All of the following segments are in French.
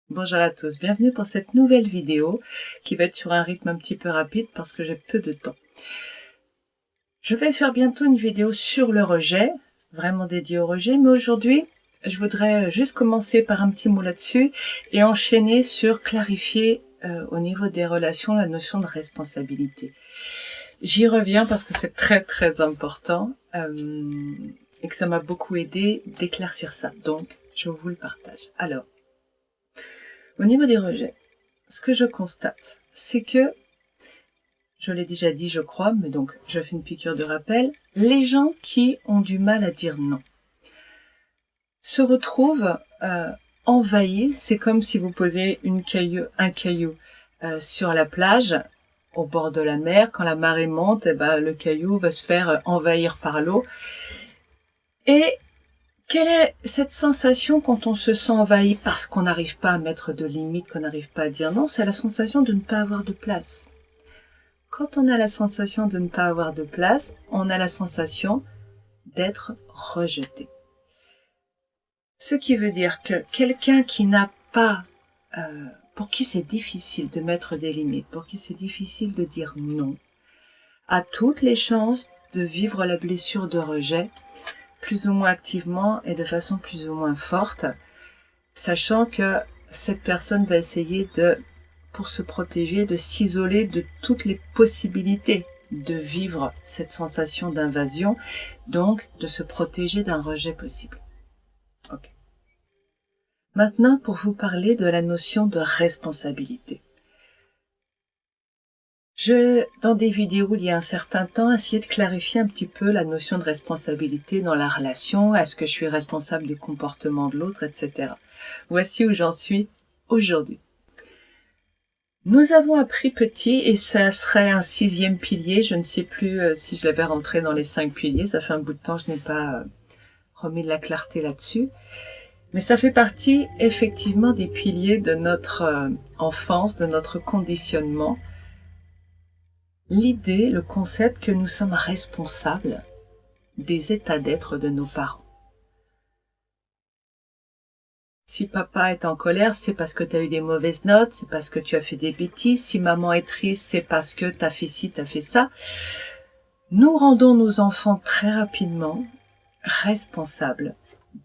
Bonjour à tous, bienvenue pour cette nouvelle vidéo qui va être sur un rythme un petit peu rapide parce que j'ai peu de temps. Je vais faire bientôt une vidéo sur le rejet, vraiment dédiée au rejet, mais aujourd'hui, je voudrais juste commencer par un petit mot là-dessus et enchaîner sur clarifier au niveau des relations la notion de responsabilité. J'y reviens parce que c'est très très important et que ça m'a beaucoup aidé d'éclaircir ça, donc je vous le partage. Alors, au niveau des rejets, ce que je constate, c'est que, je l'ai déjà dit je crois, mais donc je fais une piqûre de rappel, les gens qui ont du mal à dire non se retrouvent envahis. C'est comme si vous posez un caillou sur la plage, au bord de la mer. Quand la marée monte, le caillou va se faire envahir par l'eau. Et quelle est cette sensation quand on se sent envahi parce qu'on n'arrive pas à mettre de limites, qu'on n'arrive pas à dire non? C'est la sensation de ne pas avoir de place. Quand on a la sensation de ne pas avoir de place, on a la sensation d'être rejeté. Ce qui veut dire que quelqu'un qui n'a pas, pour qui c'est difficile de mettre des limites, pour qui c'est difficile de dire non, a toutes les chances de vivre la blessure de rejet plus ou moins activement et de façon plus ou moins forte, sachant que cette personne va essayer pour se protéger, de s'isoler de toutes les possibilités de vivre cette sensation d'invasion, donc de se protéger d'un rejet possible. Ok. Maintenant, pour vous parler de la notion de responsabilité. Dans des vidéos il y a un certain temps, essayé de clarifier un petit peu la notion de responsabilité dans la relation. Est-ce que je suis responsable du comportement de l'autre, etc. Voici où j'en suis aujourd'hui. Nous avons appris petit, et ça serait un 6e pilier, je ne sais plus si je l'avais rentré dans les 5 piliers, ça fait un bout de temps, je n'ai pas remis de la clarté là-dessus. Mais ça fait partie effectivement des piliers de notre enfance, de notre conditionnement. L'idée, le concept que nous sommes responsables des états d'être de nos parents. Si papa est en colère, c'est parce que tu as eu des mauvaises notes, c'est parce que tu as fait des bêtises. Si maman est triste, c'est parce que tu as fait ci, tu as fait ça. Nous rendons nos enfants très rapidement responsables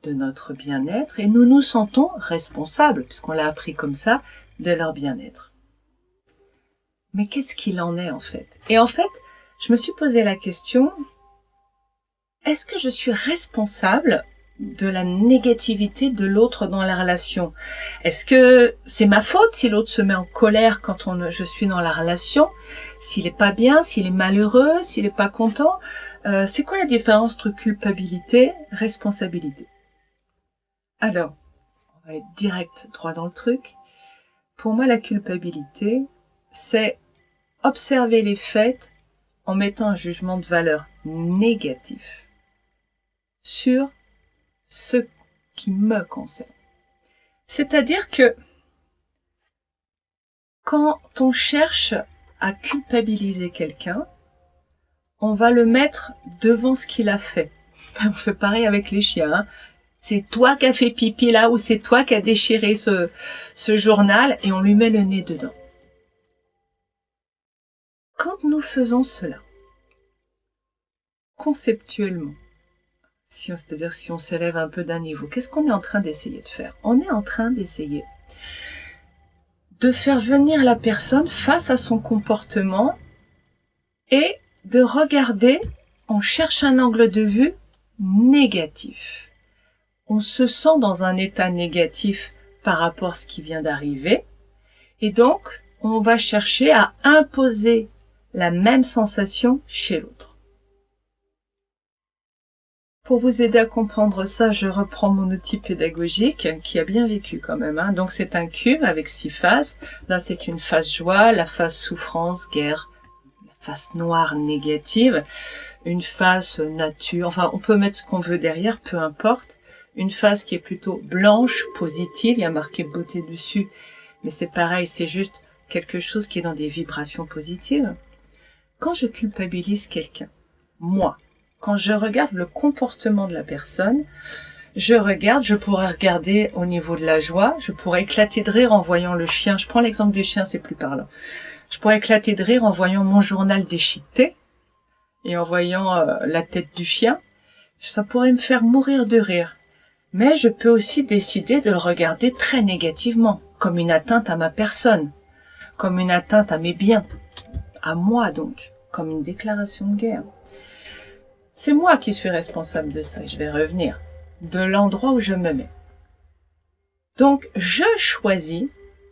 de notre bien-être et nous nous sentons responsables, puisqu'on l'a appris comme ça, de leur bien-être. Mais qu'est-ce qu'il en est en fait? Et en fait, je me suis posé la question, est-ce que je suis responsable de la négativité de l'autre dans la relation? Est-ce que c'est ma faute si l'autre se met en colère quand je suis dans la relation? S'il est pas bien, s'il est malheureux, s'il est pas content? C'est quoi la différence entre culpabilité et responsabilité? Alors, on va être direct, droit dans le truc. Pour moi, la culpabilité, c'est observer les faits en mettant un jugement de valeur négatif sur ce qui me concerne. C'est-à-dire que quand on cherche à culpabiliser quelqu'un, on va le mettre devant ce qu'il a fait. On fait pareil avec les chiens. Hein. C'est toi qui as fait pipi là ou c'est toi qui as déchiré ce journal et on lui met le nez dedans. Quand nous faisons cela, conceptuellement, c'est-à-dire si on s'élève un peu d'un niveau, qu'est-ce qu'on est en train d'essayer de faire? On est en train d'essayer de faire venir la personne face à son comportement et de regarder, on cherche un angle de vue négatif. On se sent dans un état négatif par rapport à ce qui vient d'arriver et donc on va chercher à imposer la même sensation chez l'autre. Pour vous aider à comprendre ça, je reprends mon outil pédagogique qui a bien vécu quand même. Hein. Donc c'est un cube avec 6 faces. Là c'est une face joie, la face souffrance, guerre, la face noire négative, une face nature. Enfin on peut mettre ce qu'on veut derrière, peu importe. Une face qui est plutôt blanche, positive, il y a marqué beauté dessus. Mais c'est pareil, c'est juste quelque chose qui est dans des vibrations positives. Quand je culpabilise quelqu'un, moi, quand je regarde le comportement de la personne, je regarde, je pourrais regarder au niveau de la joie, je pourrais éclater de rire en voyant le chien. Je prends l'exemple du chien, c'est plus parlant. Je pourrais éclater de rire en voyant mon journal déchiqueté et en voyant la tête du chien. Ça pourrait me faire mourir de rire. Mais je peux aussi décider de le regarder très négativement, comme une atteinte à ma personne, comme une atteinte à mes biens, à moi donc, comme une déclaration de guerre. C'est moi qui suis responsable de ça, je vais revenir, de l'endroit où je me mets. Donc, je choisis,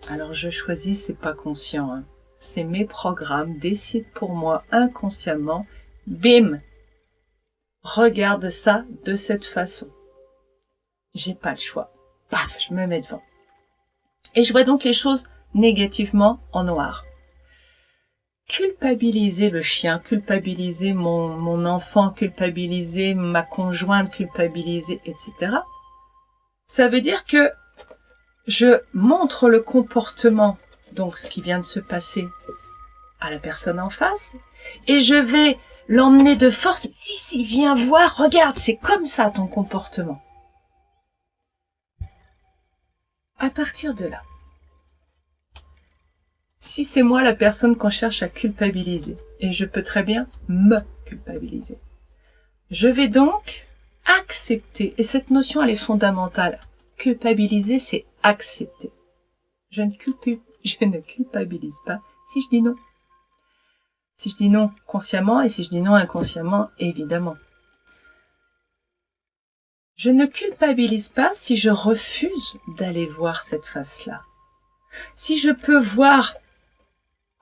alors je choisis, c'est pas conscient, hein. C'est mes programmes décident pour moi inconsciemment, bim, regarde ça de cette façon. J'ai pas le choix. Paf, je me mets devant. Et je vois donc les choses négativement en noir. Culpabiliser le chien, culpabiliser mon enfant, culpabiliser ma conjointe, culpabiliser, etc. Ça veut dire que je montre le comportement, donc ce qui vient de se passer, à la personne en face, et je vais l'emmener de force. Si, viens voir, regarde, c'est comme ça ton comportement. À partir de là, si c'est moi la personne qu'on cherche à culpabiliser, et je peux très bien me culpabiliser, je vais donc accepter, et cette notion elle est fondamentale. Culpabiliser, c'est accepter. Je ne culpabilise pas si je dis non. Si je dis non consciemment et si je dis non inconsciemment, évidemment. Je ne culpabilise pas si je refuse d'aller voir cette face-là. Si je peux voir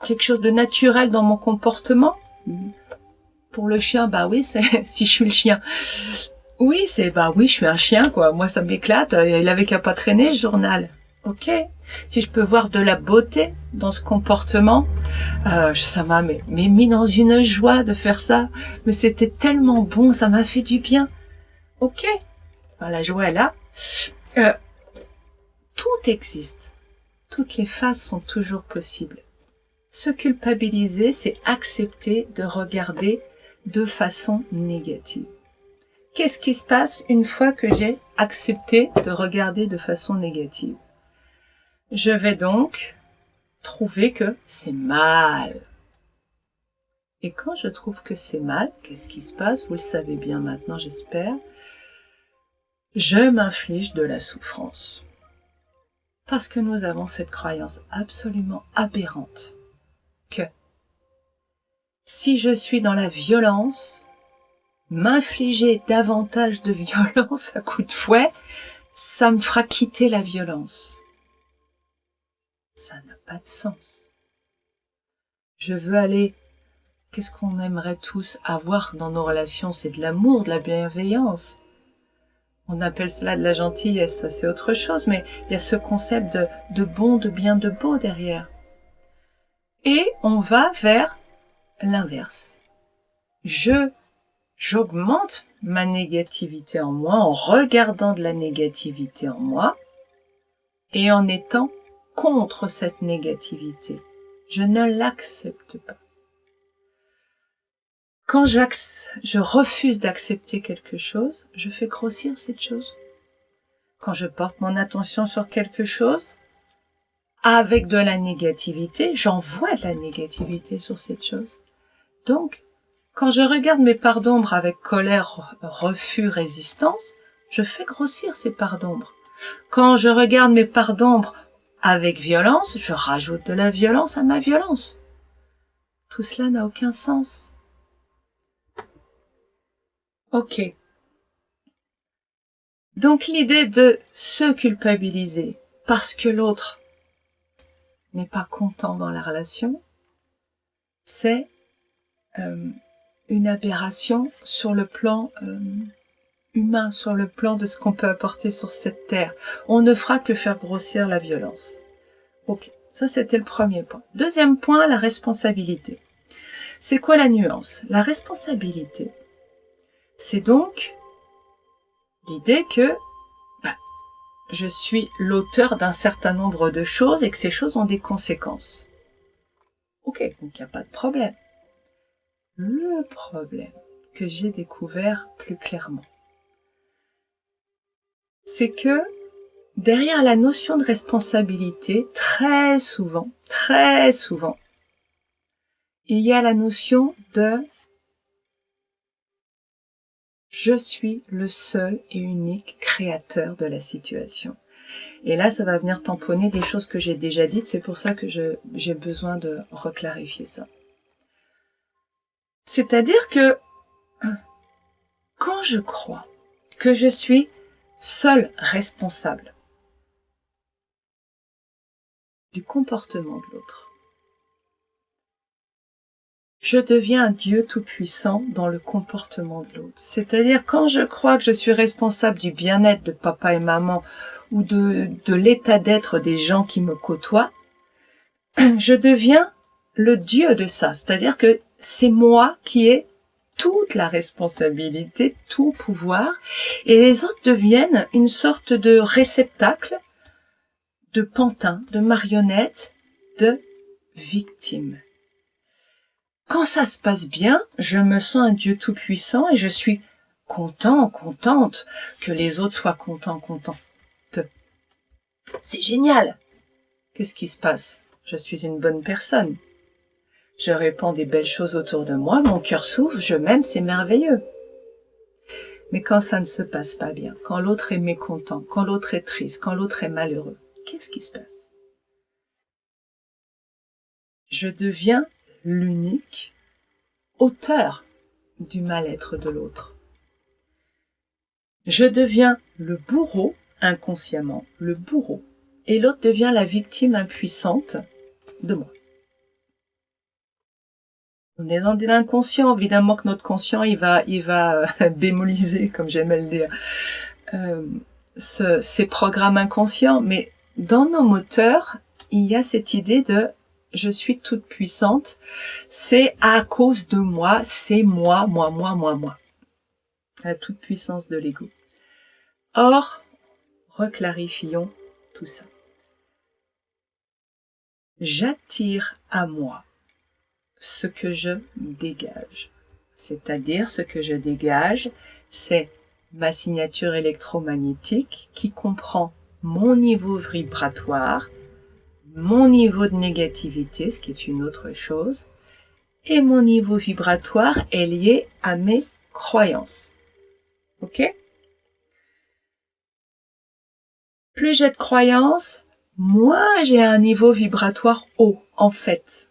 quelque chose de naturel dans mon comportement, pour le chien, bah oui, c'est si je suis le chien. Oui, je suis un chien, quoi. Moi, ça m'éclate. Il avait qu'à pas traîner, ce journal. Ok. Si je peux voir de la beauté dans ce comportement, ça m'a mis dans une joie de faire ça. Mais c'était tellement bon, ça m'a fait du bien. Ok. Enfin, la joie est là. Tout existe. Toutes les faces sont toujours possibles. Se culpabiliser, c'est accepter de regarder de façon négative. Qu'est-ce qui se passe une fois que j'ai accepté de regarder de façon négative? Je vais donc trouver que c'est mal. Et quand je trouve que c'est mal, qu'est-ce qui se passe? Vous le savez bien maintenant, j'espère. Je m'inflige de la souffrance. Parce que nous avons cette croyance absolument aberrante que si je suis dans la violence, m'infliger davantage de violence à coups de fouet, ça me fera quitter la violence. Ça n'a pas de sens. Je veux aller... Qu'est-ce qu'on aimerait tous avoir dans nos relations? C'est de l'amour, de la bienveillance. On appelle cela de la gentillesse, ça c'est autre chose, mais il y a ce concept de bon, de bien, de beau derrière. Et on va vers l'inverse. J'augmente ma négativité en moi en regardant de la négativité en moi et en étant contre cette négativité. Je ne l'accepte pas. Quand je refuse d'accepter quelque chose, je fais grossir cette chose. Quand je porte mon attention sur quelque chose, avec de la négativité, j'envoie de la négativité sur cette chose. Donc, quand je regarde mes parts d'ombre avec colère, refus, résistance, je fais grossir ces parts d'ombre. Quand je regarde mes parts d'ombre avec violence, je rajoute de la violence à ma violence. Tout cela n'a aucun sens. Ok. Donc l'idée de se culpabiliser parce que l'autre n'est pas content dans la relation, c'est une aberration sur le plan humain, sur le plan de ce qu'on peut apporter sur cette terre. On ne fera que faire grossir la violence. Ok, ça c'était le premier point. Deuxième point, la responsabilité. C'est quoi la nuance? La responsabilité, c'est donc l'idée que je suis l'auteur d'un certain nombre de choses et que ces choses ont des conséquences. Ok, donc il n'y a pas de problème. Le problème que j'ai découvert plus clairement, c'est que derrière la notion de responsabilité, très souvent, il y a la notion de je suis le seul et unique créateur de la situation. Et là, ça va venir tamponner des choses que j'ai déjà dites, c'est pour ça que j'ai besoin de reclarifier ça. C'est-à-dire que quand je crois que je suis seul responsable du comportement de l'autre, je deviens un Dieu tout-puissant dans le comportement de l'autre. C'est-à-dire quand je crois que je suis responsable du bien-être de papa et maman ou de l'état d'être des gens qui me côtoient, je deviens le Dieu de ça. C'est-à-dire que c'est moi qui ai toute la responsabilité, tout pouvoir, et les autres deviennent une sorte de réceptacle, de pantin, de marionnette, de victime. Quand ça se passe bien, je me sens un Dieu tout-puissant et je suis contente que les autres soient contentes. C'est génial! Qu'est-ce qui se passe? Je suis une bonne personne. Je répands des belles choses autour de moi, mon cœur s'ouvre, je m'aime, c'est merveilleux. Mais quand ça ne se passe pas bien, quand l'autre est mécontent, quand l'autre est triste, quand l'autre est malheureux, qu'est-ce qui se passe? Je deviens l'unique auteur du mal-être de l'autre. Je deviens le bourreau, inconsciemment, le bourreau, et l'autre devient la victime impuissante de moi. On est dans de l'inconscient, évidemment que notre conscient, il va bémoliser, comme j'aime le dire, ces programmes inconscients, mais dans nos moteurs, il y a cette idée de je suis toute puissante, c'est à cause de moi, c'est moi. La toute puissance de l'ego. Or, reclarifions tout ça. J'attire à moi ce que je dégage. C'est-à-dire, ce que je dégage, c'est ma signature électromagnétique qui comprend mon niveau vibratoire, mon niveau de négativité, ce qui est une autre chose, et mon niveau vibratoire est lié à mes croyances. Ok? Plus j'ai de croyances, moins j'ai un niveau vibratoire haut, en fait.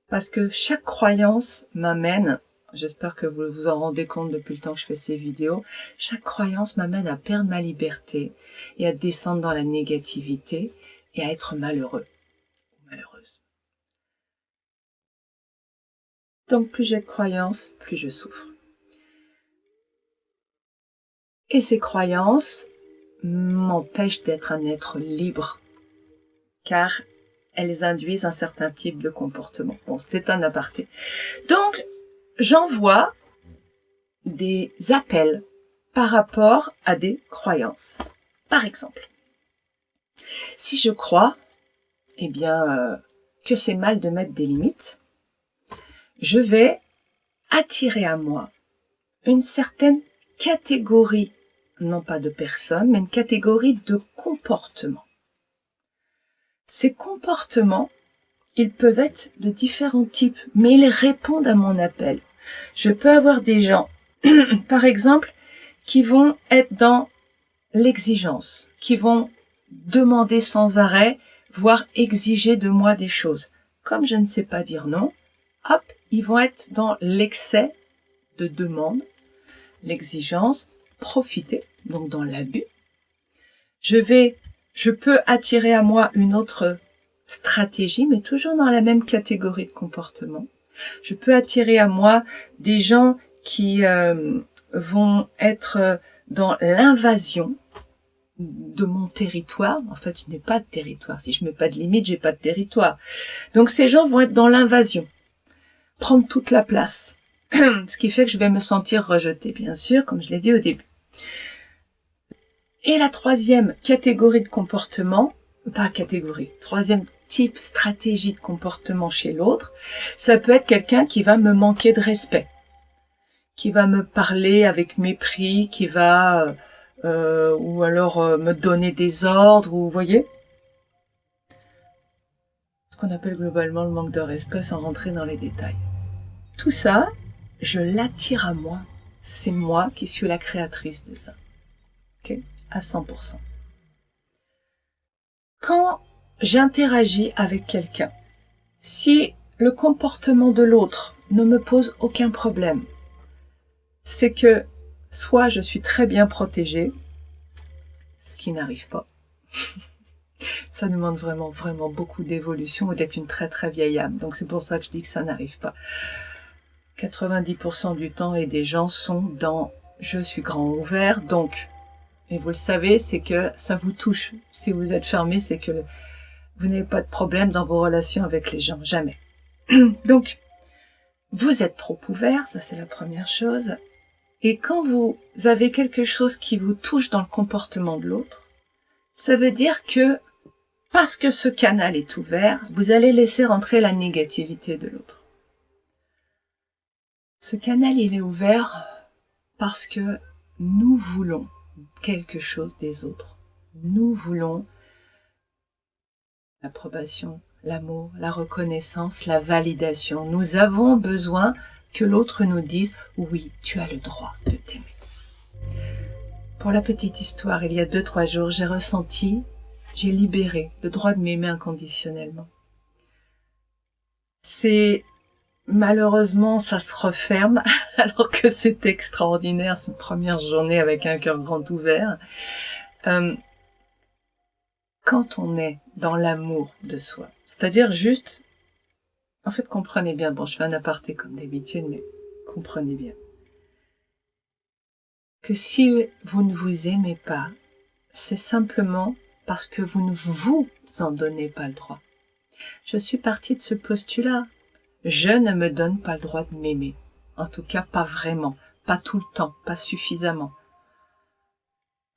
Parce que chaque croyance m'amène, j'espère que vous vous en rendez compte depuis le temps que je fais ces vidéos, chaque croyance m'amène à perdre ma liberté et à descendre dans la négativité et à être malheureux ou malheureuse. Donc plus j'ai de croyances, plus je souffre. Et ces croyances m'empêchent d'être un être libre, car elles induisent un certain type de comportement. Bon, c'était un aparté. Donc, j'envoie des appels par rapport à des croyances. Par exemple, si je crois, que c'est mal de mettre des limites, je vais attirer à moi une certaine catégorie, non pas de personnes, mais une catégorie de comportements. Ces comportements, ils peuvent être de différents types, mais ils répondent à mon appel. Je peux avoir des gens, par exemple, qui vont être dans l'exigence, qui vont demander sans arrêt, voire exiger de moi des choses. Comme je ne sais pas dire non, hop, ils vont être dans l'excès de demande, l'exigence, profiter, donc dans l'abus. Je peux attirer à moi une autre stratégie, mais toujours dans la même catégorie de comportement. Je peux attirer à moi des gens qui vont être dans l'invasion de mon territoire. En fait, je n'ai pas de territoire. Si je mets pas de limite, j'ai pas de territoire. Donc ces gens vont être dans l'invasion, prendre toute la place. Ce qui fait que je vais me sentir rejetée, bien sûr, comme je l'ai dit au début. Et la troisième catégorie de comportement, troisième type, stratégie de comportement chez l'autre, ça peut être quelqu'un qui va me manquer de respect, qui va me parler avec mépris, qui va ou alors me donner des ordres, ou vous voyez, ce qu'on appelle globalement le manque de respect sans rentrer dans les détails. Tout ça, je l'attire à moi. C'est moi qui suis la créatrice de ça. Ok, à 100%. Quand j'interagis avec quelqu'un, si le comportement de l'autre ne me pose aucun problème, c'est que soit je suis très bien protégée, ce qui n'arrive pas. Ça demande vraiment, vraiment beaucoup d'évolution ou d'être une très très vieille âme. Donc c'est pour ça que je dis que ça n'arrive pas. 90% du temps, et des gens sont dans « je suis grand ouvert », donc, et vous le savez, c'est que ça vous touche. Si vous êtes fermé, c'est que vous n'avez pas de problème dans vos relations avec les gens, jamais. Donc, vous êtes trop ouvert, ça c'est la première chose. Et quand vous avez quelque chose qui vous touche dans le comportement de l'autre, ça veut dire que, parce que ce canal est ouvert, vous allez laisser rentrer la négativité de l'autre. Ce canal, il est ouvert parce que nous voulons quelque chose des autres. Nous voulons l'approbation, l'amour, la reconnaissance, la validation. Nous avons besoin que l'autre nous dise « oui, tu as le droit de t'aimer ». Pour la petite histoire, il y a 2-3 jours, j'ai libéré le droit de m'aimer inconditionnellement. Malheureusement, ça se referme, alors que c'était extraordinaire, cette première journée avec un cœur grand ouvert. Quand on est dans l'amour de soi, c'est-à-dire juste, en fait, comprenez bien, bon, je fais un aparté comme d'habitude, mais comprenez bien, que si vous ne vous aimez pas, c'est simplement parce que vous ne vous en donnez pas le droit. Je suis partie de ce postulat. Je ne me donne pas le droit de m'aimer. En tout cas, pas vraiment, pas tout le temps, pas suffisamment.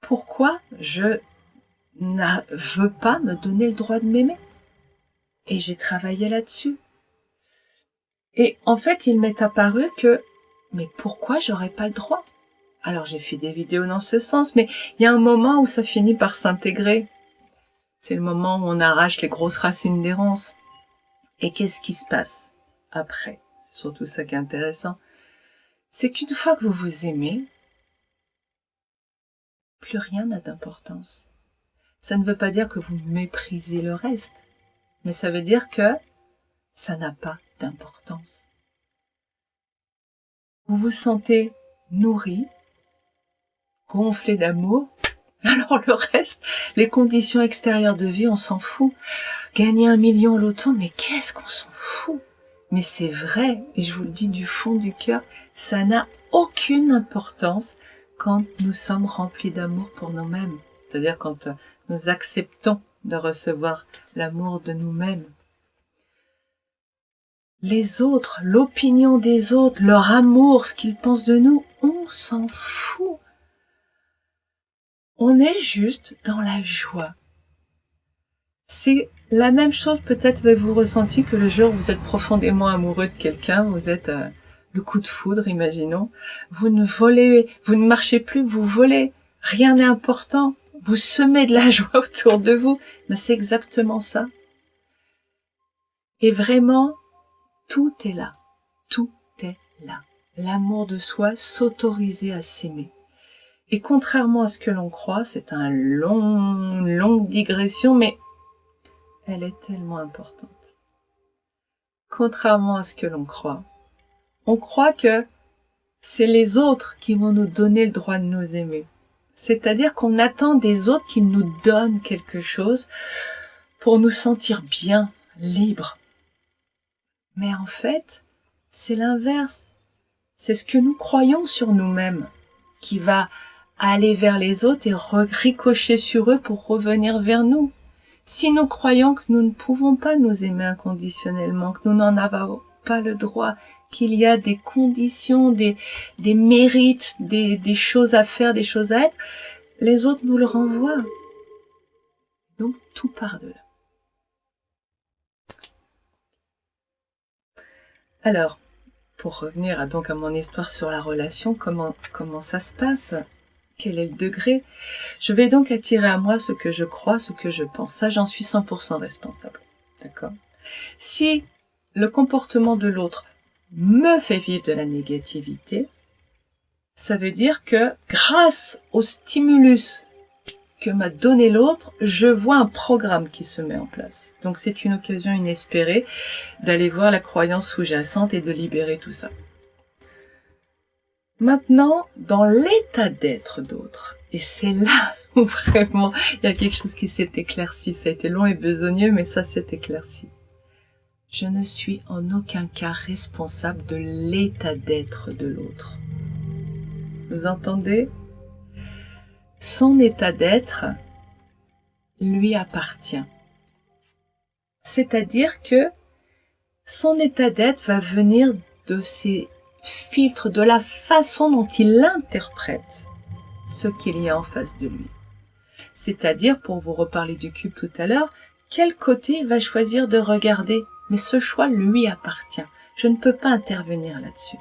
Pourquoi je ne veux pas me donner le droit de m'aimer? Et j'ai travaillé là-dessus. Et en fait, il m'est apparu que, mais pourquoi j'aurais pas le droit? Alors j'ai fait des vidéos dans ce sens, mais il y a un moment où ça finit par s'intégrer. C'est le moment où on arrache les grosses racines des ronces. Et qu'est-ce qui se passe après? C'est surtout ça qui est intéressant. C'est qu'une fois que vous vous aimez, plus rien n'a d'importance. Ça ne veut pas dire que vous méprisez le reste, mais ça veut dire que ça n'a pas d'importance. Vous vous sentez nourri, gonflé d'amour, alors le reste, les conditions extérieures de vie, on s'en fout. Gagner 1 million au loto, mais qu'est-ce qu'on s'en fout? Mais c'est vrai, et je vous le dis du fond du cœur, ça n'a aucune importance quand nous sommes remplis d'amour pour nous-mêmes. C'est-à-dire quand nous acceptons de recevoir l'amour de nous-mêmes. Les autres, l'opinion des autres, leur amour, ce qu'ils pensent de nous, on s'en fout. On est juste dans la joie. C'est la même chose peut-être avez-vous ressenti que le jour où vous êtes profondément amoureux de quelqu'un, vous êtes le coup de foudre, imaginons, vous ne marchez plus, vous volez, rien n'est important, vous semez de la joie autour de vous, mais c'est exactement ça. Et vraiment, tout est là, tout est là. L'amour de soi, s'autoriser à s'aimer. Et contrairement à ce que l'on croit, c'est une longue digression, mais elle est tellement importante. Contrairement à ce que l'on croit, on croit que c'est les autres qui vont nous donner le droit de nous aimer. C'est-à-dire qu'on attend des autres qu'ils nous donnent quelque chose pour nous sentir bien, libres. Mais en fait, c'est l'inverse. C'est ce que nous croyons sur nous-mêmes qui va aller vers les autres et ricocher sur eux pour revenir vers nous. Si nous croyons que nous ne pouvons pas nous aimer inconditionnellement, que nous n'en avons pas le droit, qu'il y a des conditions, des mérites, des choses à faire, des choses à être, les autres nous le renvoient. Donc tout part de là. Alors, pour revenir donc à mon histoire sur la relation, comment ça se passe? quel est le degré. Je vais donc attirer à moi ce que je crois, ce que je pense. Ça, j'en suis 100% responsable. D'accord? Si le comportement de l'autre me fait vivre de la négativité, ça veut dire que grâce au stimulus que m'a donné l'autre, je vois un programme qui se met en place. Donc c'est une occasion inespérée d'aller voir la croyance sous-jacente et de libérer tout ça. Maintenant, dans l'état d'être d'autres, et c'est là où vraiment il y a quelque chose qui s'est éclairci. Ça a été long et besogneux, mais ça s'est éclairci. Je ne suis en aucun cas responsable de l'état d'être de l'autre. Vous entendez? Son état d'être lui appartient. C'est-à-dire que son état d'être va venir de ses filtres, de la façon dont il interprète ce qu'il y a en face de lui. C'est-à-dire, pour vous reparler du cube tout à l'heure, quel côté il va choisir de regarder. Mais ce choix lui appartient. Je ne peux pas intervenir là-dessus.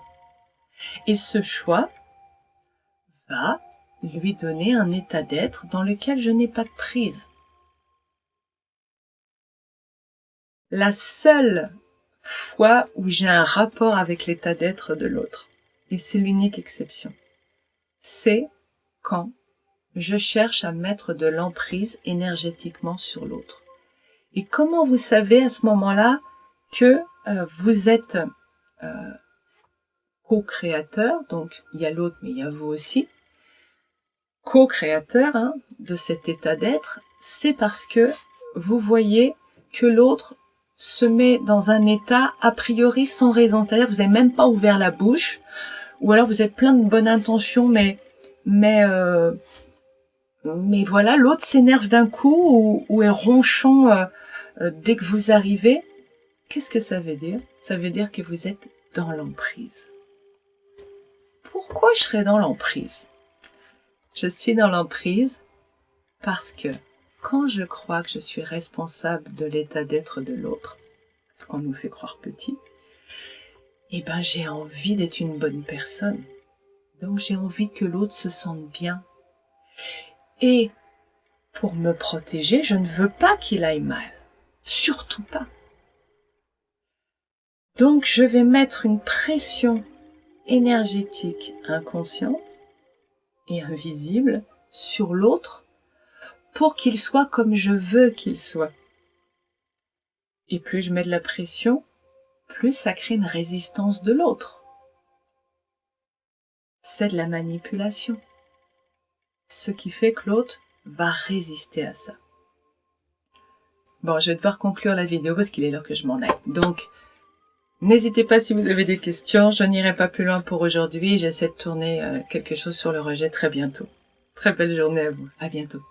Et ce choix va lui donner un état d'être dans lequel je n'ai pas de prise. La seule fois où j'ai un rapport avec l'état d'être de l'autre, et c'est l'unique exception, c'est quand je cherche à mettre de l'emprise énergétiquement sur l'autre. Et comment vous savez à ce moment-là que vous êtes co-créateur, donc il y a l'autre mais il y a vous aussi, co-créateur de cet état d'être, c'est parce que vous voyez que l'autre se met dans un état a priori sans raison, c'est-à-dire que vous n'avez même pas ouvert la bouche, ou alors vous êtes plein de bonnes intentions, mais voilà, l'autre s'énerve d'un coup ou est ronchon dès que vous arrivez. Qu'est-ce que ça veut dire? Ça veut dire que vous êtes dans l'emprise. Pourquoi je serais dans l'emprise? Je suis dans l'emprise parce que quand je crois que je suis responsable de l'état d'être de l'autre, ce qu'on nous fait croire petit, eh ben j'ai envie d'être une bonne personne. Donc j'ai envie que l'autre se sente bien. Et pour me protéger, je ne veux pas qu'il aille mal. Surtout pas. Donc je vais mettre une pression énergétique inconsciente et invisible sur l'autre pour qu'il soit comme je veux qu'il soit. Et plus je mets de la pression, plus ça crée une résistance de l'autre. C'est de la manipulation. Ce qui fait que l'autre va résister à ça. Bon, je vais devoir conclure la vidéo parce qu'il est l'heure que je m'en aille. Donc, n'hésitez pas si vous avez des questions. Je n'irai pas plus loin pour aujourd'hui. J'essaie de tourner quelque chose sur le rejet très bientôt. Très belle journée à vous. À bientôt.